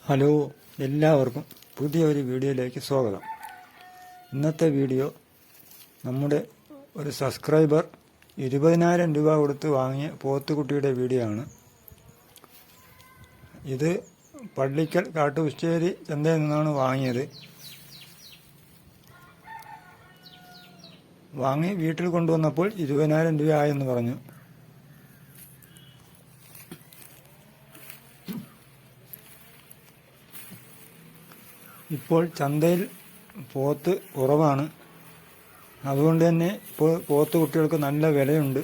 Hello, എല്ലാവർക്കും പുതിയൊരു വീഡിയോയിലേക്ക് സ്വാഗതം. ഇന്നത്തെ വീഡിയോ നമ്മുടെ ഒരു സബ്സ്ക്രൈബർ 20,000 രൂപ കൊടുത്ത് വാങ്ങിയ പോത്തുകുട്ടിയുടെ വീഡിയോ ആണ്. ഇത് പള്ളിക്കൽ കാട്ടുശ്ശേരി ചന്തയിൽ നിന്നാണ് വാങ്ങിയത്. വാങ്ങി വീട്ടിൽ കൊണ്ടുവന്നപ്പോൾ 20,000 രൂപ ആയെന്ന് പറഞ്ഞു. ഇപ്പോൾ ചന്തയിൽ പോത്ത് കുറവാണ്. അതുകൊണ്ട് തന്നെ ഇപ്പോൾ പോത്ത് കുട്ടികൾക്ക് നല്ല വിലയുണ്ട്.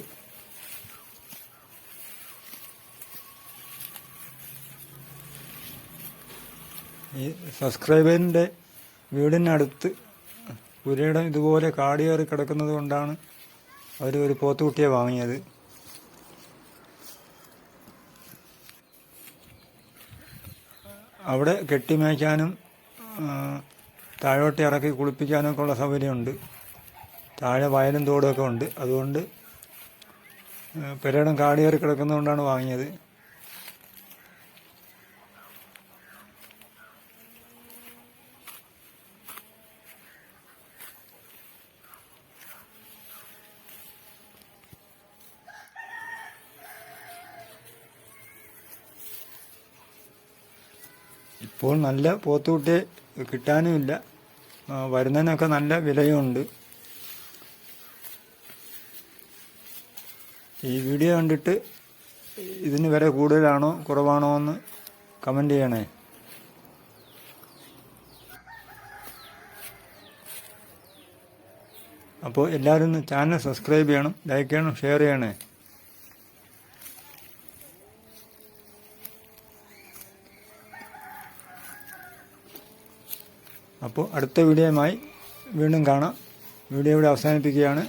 ഈ സബ്സ്ക്രൈബറിൻ്റെ വീടിനടുത്ത് പുരയിടം ഇതുപോലെ കാടിയേറി കിടക്കുന്നത് കൊണ്ടാണ് അവർ ഒരു പോത്തുകുട്ടിയെ വാങ്ങിയത്. അവിടെ കെട്ടിമേയ്ക്കാനും താഴോട്ട് ഇറക്കി കുളിപ്പിക്കാനൊക്കെ ഉള്ള സൗകര്യമുണ്ട്. താഴെ വയലും തോടുമൊക്കെ ഉണ്ട്. അതുകൊണ്ട് പുരയിടം കാടിയേറി കിടക്കുന്നതുകൊണ്ടാണ് വാങ്ങിയത്. ഇപ്പോൾ നല്ല പോത്തുകുട്ടിയെ കിട്ടാനുമില്ല. വരുന്നതിനൊക്കെ നല്ല വിലയുമുണ്ട്. ഈ വീഡിയോ കണ്ടിട്ട് ഇതിന് വില കൂടുതലാണോ കുറവാണോ എന്ന് കമൻ്റ് ചെയ്യണേ. അപ്പോൾ എല്ലാവരും ഒന്ന് ചാനൽ സബ്സ്ക്രൈബ് ചെയ്യണം, ലൈക്ക് ചെയ്യണം, ഷെയർ ചെയ്യണേ. അപ്പോൾ അടുത്ത വീഡിയോയുമായി വീണ്ടും കാണാം. വീഡിയോ ഇവിടെ അവസാനിപ്പിക്കുകയാണ്.